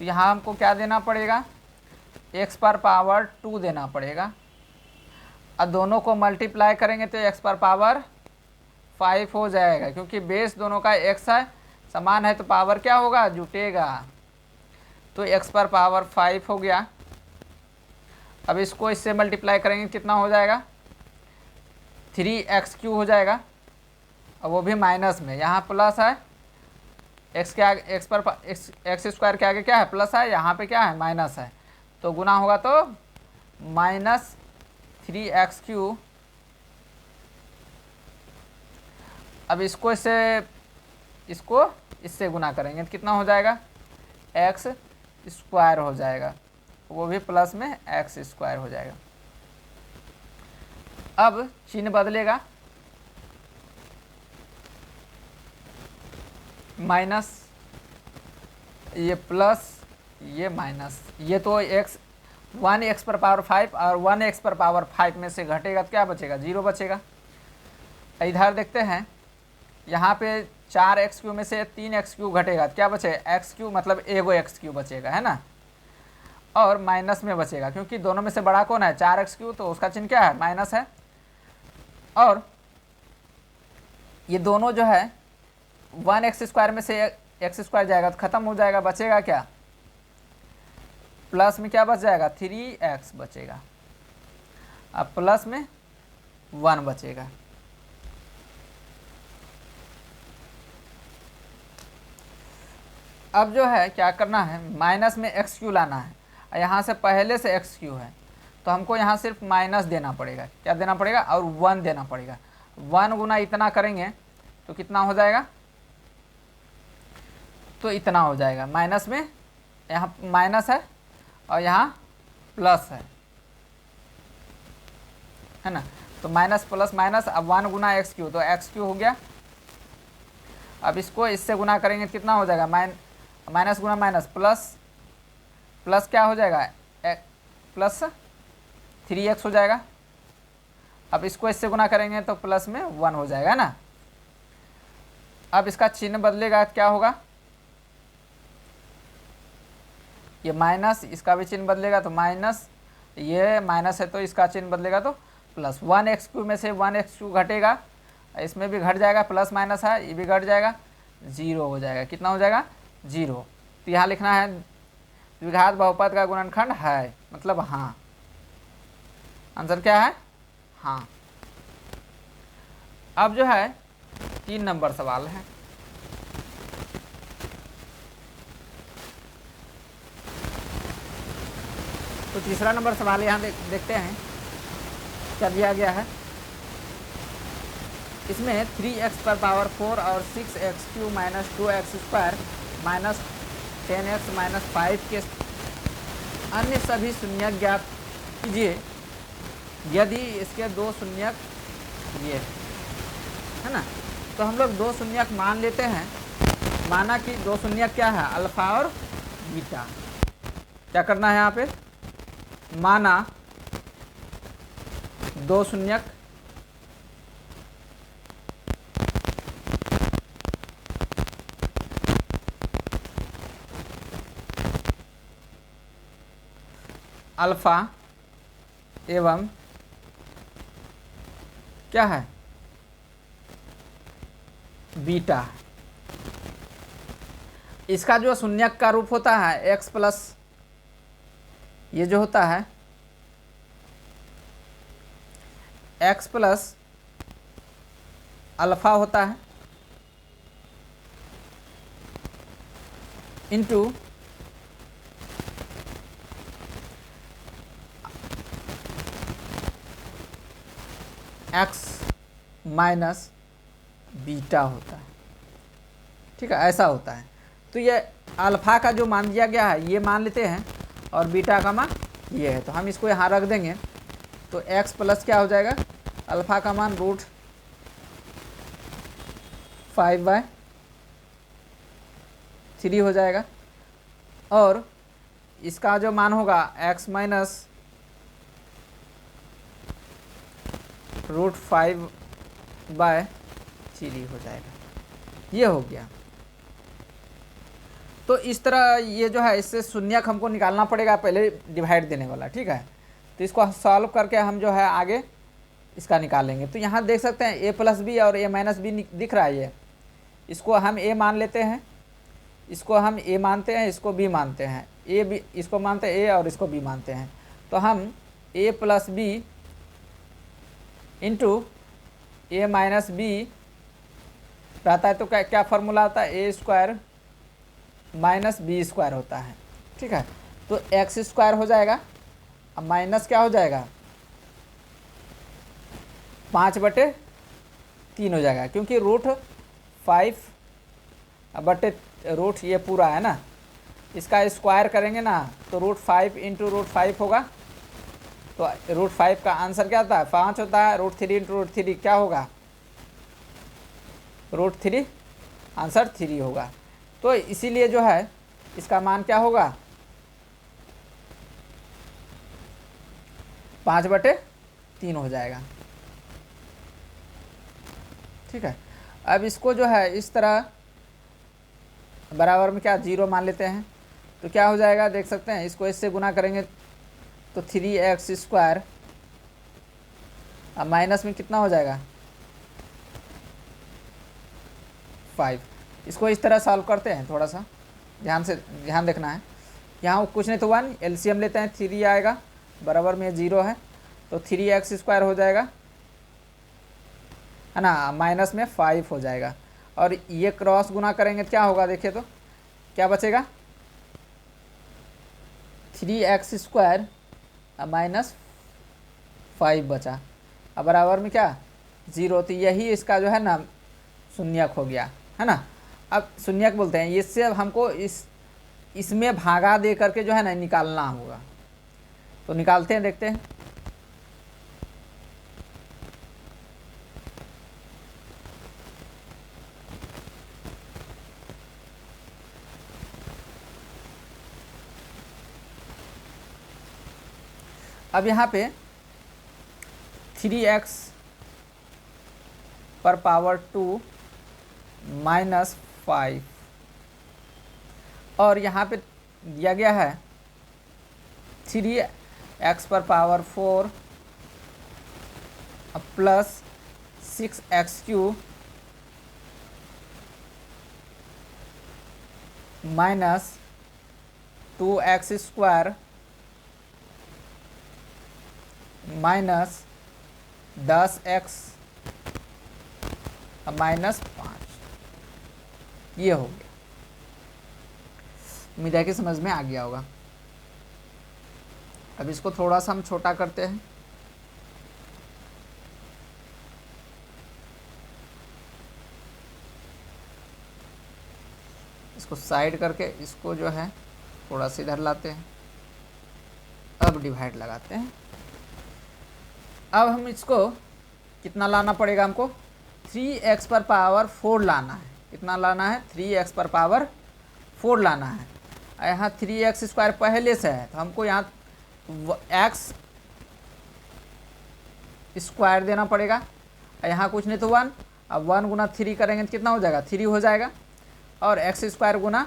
तो यहाँ हमको क्या देना पड़ेगा, x पर पावर 2 देना पड़ेगा, और दोनों को मल्टीप्लाई करेंगे तो x पर पावर 5 हो जाएगा, क्योंकि बेस दोनों का x है, समान है तो पावर क्या होगा, जुटेगा, तो x पर पावर 5 हो गया। अब इसको इससे मल्टीप्लाई करेंगे कितना हो जाएगा, 3x³ हो जाएगा, और वो भी माइनस में, यहाँ प्लस है, x के आगे, x² के आगे क्या है, प्लस है, यहाँ पे क्या है, माइनस है, तो गुना होगा तो -3x³। अब इसको इससे गुना करेंगे तो कितना हो जाएगा, x² हो जाएगा, वो भी प्लस में x² हो जाएगा। अब चिन्ह बदलेगा, माइनस, ये प्लस, ये माइनस, ये तो 1x पर पावर 5 और 1x पर पावर 5 में से घटेगा तो क्या बचेगा, 0 बचेगा। इधर देखते हैं, यहाँ पे 4 एक्स क्यू में से 3 एक्स क्यू घटेगा, क्या बचेगा एक्स क्यू, मतलब एगो एक्स क्यू बचेगा, है ना। और माइनस में बचेगा क्योंकि दोनों में से बड़ा कौन है, 4 एक्स क्यू, तो उसका चिन्ह क्या है, माइनस है। और ये दोनों जो है 1 एक्स स्क्वायर में से एक्स स्क्वायर जाएगा तो खत्म हो जाएगा, बचेगा क्या, प्लस में क्या बच जाएगा, 3x बचेगा। अब प्लस में 1 बचेगा। अब जो है क्या करना है, माइनस में एक्स क्यू लाना है, यहाँ से पहले से एक्स क्यू है तो हमको यहाँ सिर्फ माइनस देना पड़ेगा, क्या देना पड़ेगा, और 1 देना पड़ेगा। 1 गुना इतना करेंगे तो कितना हो जाएगा, तो इतना हो जाएगा। माइनस में यहाँ माइनस है और यहाँ प्लस है ना, तो माइनस प्लस माइनस, अब 1 गुना एक्स क्यू, तो एक्स क्यू हो गया। अब इसको इससे गुना करेंगे तो कितना हो जाएगा, माइनस गुना माइनस प्लस, प्लस क्या हो जाएगा, प्लस 3x हो जाएगा। अब इसको इससे गुना करेंगे तो प्लस में 1 हो जाएगा ना। अब इसका चिन्ह बदलेगा, क्या होगा, ये माइनस, इसका भी चिन्ह बदलेगा तो माइनस, ये माइनस है तो इसका चिन्ह बदलेगा तो प्लस। 1 एक्स क्यू में से 1 एक्स क्यू घटेगा, इसमें भी घट जाएगा, प्लस माइनस है, ये भी घट जाएगा, 0 हो जाएगा। कितना हो जाएगा, 0। तो यहाँ लिखना है द्विघात बहुपद का गुणनखंड है, मतलब हाँ। आंसर क्या है, हाँ। अब जो है 3 नंबर सवाल है। तो तीसरा नंबर सवाल यहाँ देखते हैं क्या दिया गया है। इसमें 3x पर पावर 4 और 6x³ minus 2x² minus 10x minus 5 के अन्य सभी शून्यक ज्ञात कीजिए यदि इसके 2 शून्यक ये है ना। तो हम लोग 2 शून्यक मान लेते हैं, माना कि 2 शून्यक क्या है, अल्फा और बीटा। क्या करना है यहाँ पे, माना 2 शून्यक अल्फा एवं क्या है, बीटा। इसका जो शून्यक का रूप होता है x प्लस, ये जो होता है x प्लस अल्फा होता है इंटू x माइनस बीटा होता है, ठीक है, ऐसा होता है। तो ये अल्फा का जो मान दिया गया है ये मान लेते हैं और बीटा का मान ये है, तो हम इसको यहाँ रख देंगे। तो x प्लस क्या हो जाएगा, अल्फा का मान √5/3 हो जाएगा, और इसका जो मान होगा x माइनस √5/3 हो जाएगा, ये हो गया। तो इस तरह ये जो है इससे शून्यक हमको निकालना पड़ेगा, पहले डिवाइड देने वाला, ठीक है। तो इसको सॉल्व करके हम जो है आगे इसका निकालेंगे। तो यहाँ देख सकते हैं a प्लस बी और a माइनस बी दिख रहा है, ये इसको हम a मान लेते हैं, इसको हम a मानते हैं, इसको b मानते हैं, a b इसको मानते हैं a और इसको b मानते हैं। तो हम a plus B into a minus B रहता है, तो क्या क्या फार्मूला आता है, a² माइनस b² होता है, ठीक है। तो x² हो जाएगा, अब माइनस क्या हो जाएगा, 5/3 हो जाएगा, क्योंकि √5/√, ये पूरा है ना, इसका स्क्वायर करेंगे ना तो √5 इंटू √5 होगा। तो √5 का आंसर क्या होता है, 5 होता है। √3 इंटू √3 क्या होगा, √3, आंसर 3 होगा। तो इसीलिए जो है इसका मान क्या होगा, 5/3 हो जाएगा, ठीक है। अब इसको जो है इस तरह बराबर में क्या 0 मान लेते हैं, तो क्या हो जाएगा देख सकते हैं, इसको इससे गुना करेंगे तो 3x² अब माइनस में कितना हो जाएगा 5। इसको इस तरह सॉल्व करते हैं, थोड़ा सा ध्यान देखना है। यहाँ कुछ नहीं तो 1 एलसीएम लेते हैं, 3 आएगा, बराबर में 0 है तो 3x² हो जाएगा, है ना, माइनस में 5 हो जाएगा। और ये क्रॉस गुना करेंगे तो क्या होगा देखिए, तो क्या बचेगा 3x² माइनस 5 बचा, अब बराबर में क्या 0। तो यही इसका जो है ना शून्यक हो गया, है ना। अब शून्यक बोलते हैं, इससे अब हमको इसमें भागा दे करके जो है ना निकालना होगा, तो निकालते हैं, देखते हैं। अब यहाँ पे 3x पर पावर 2 माइनस 5 और यहाँ पे दिया गया है 3x पर power 4 plus 6x³ minus 2x² minus 10x minus 5। ये हो गया, उम्मीद है कि समझ में आ गया होगा। अब इसको थोड़ा सा हम छोटा करते हैं, इसको साइड करके इसको जो है थोड़ा सा इधर लाते हैं। अब डिवाइड लगाते हैं। अब हम इसको कितना लाना पड़ेगा, हमको 3x पर पावर 4 लाना है। कितना लाना है 3x पर पावर 4 लाना है। यहाँ 3x² पहले से है तो हमको यहाँ x² देना पड़ेगा। यहाँ कुछ नहीं तो 1, अब 1 गुना 3 करेंगे तो कितना हो जाएगा 3 हो जाएगा, और x² गुना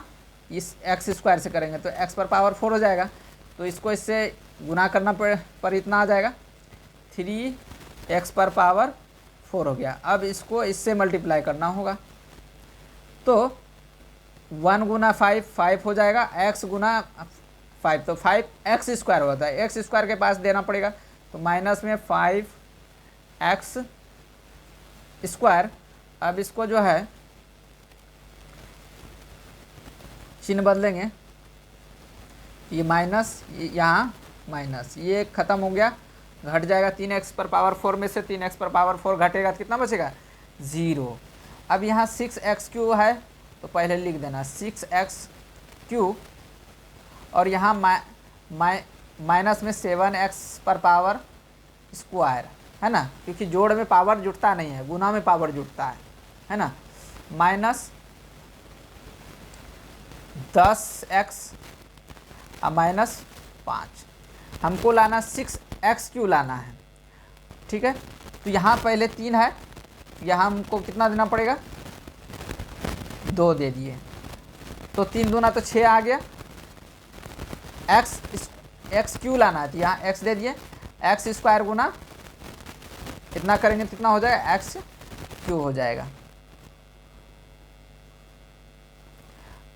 इस x² से करेंगे तो x पर पावर 4 हो जाएगा। तो इसको इससे गुना करना पर इतना आ जाएगा, 3x पर पावर 4 हो गया। अब इसको इससे मल्टीप्लाई करना होगा, तो 1 गुना 5 5 हो जाएगा, x गुना 5 तो 5x² होता है, x² के पास देना पड़ेगा तो माइनस में 5x²। अब इसको जो है चिन्ह बदलेंगे, ये माइनस यहाँ माइनस, ये ख़त्म हो गया, घट जाएगा 3x पर पावर 4 में से 3x पर पावर 4 घटेगा तो कितना बचेगा 0। अब यहाँ 6x³ है तो पहले लिख देना 6x³ और यहाँ माइनस में 7x पर पावर स्क्वायर, है ना, क्योंकि जोड़ में पावर जुटता नहीं है, गुना में पावर जुटता है ना, माइनस 10x माइनस 5। हमको लाना 6x³ लाना है, ठीक है। तो यहाँ पहले 3 है, यहाँ हमको कितना देना पड़ेगा 2 दे दिए, तो 3 दूना तो 6 आ गया। x³ लाना है तो यहाँ x दे दिए, x² गुना इतना करेंगे तो कितना हो जाएगा x³ हो जाएगा।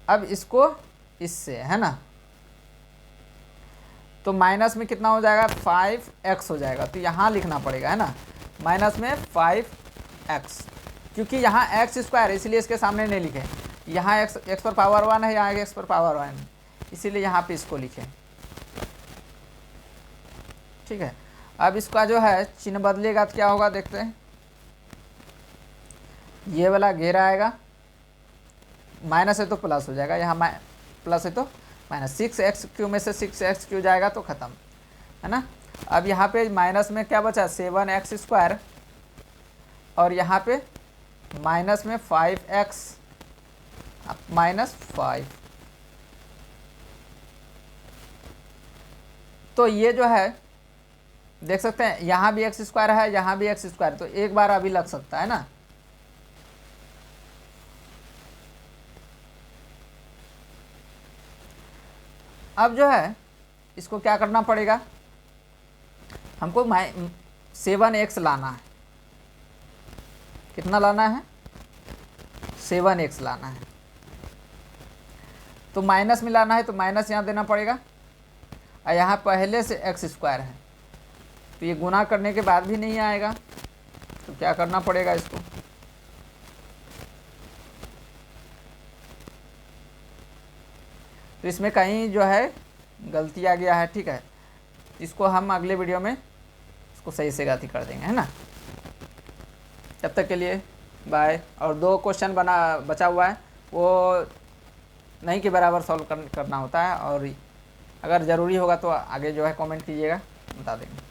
अब इसको इससे, है ना, तो माइनस में कितना हो जाएगा 5x हो जाएगा, तो यहाँ लिखना पड़ेगा, है ना, माइनस में 5x, क्योंकि यहाँ x² है इसलिए इसके सामने नहीं लिखे। यहाँ x पर पावर 1 है, यहाँ x पर पावर 1 है, इसीलिए यहाँ पे इसको लिखे, ठीक है। अब इसका जो है चिन्ह बदलेगा तो क्या होगा देखते हैं, ये वाला घेरा आएगा, माइनस है तो प्लस हो जाएगा, यहाँ प्लस है तो माइनस, 6x³ में से 6x³ जाएगा तो ख़त्म, है ना। अब यहाँ पे माइनस में क्या बचा 7x² और यहाँ पे माइनस में 5x माइनस 5। तो ये जो है देख सकते हैं यहाँ भी x² है, यहाँ भी x², तो एक बार अभी लग सकता है ना, अब जो है इसको क्या करना पड़ेगा, हमको 7x लाना है। कितना लाना है, 7x लाना है। तो माइनस में लाना है तो माइनस यहाँ देना पड़ेगा, और यहाँ पहले से x² है तो ये गुना करने के बाद भी नहीं आएगा, तो क्या करना पड़ेगा इसको, तो इसमें कहीं जो है गलती आ गया है, ठीक है। इसको हम अगले वीडियो में इसको सही से गलती कर देंगे, है ना। तब तक के लिए बाय। और 2 क्वेश्चन बचा हुआ है, वो नहीं के बराबर सॉल्व करना होता है, और अगर ज़रूरी होगा तो आगे जो है कमेंट कीजिएगा, बता देंगे।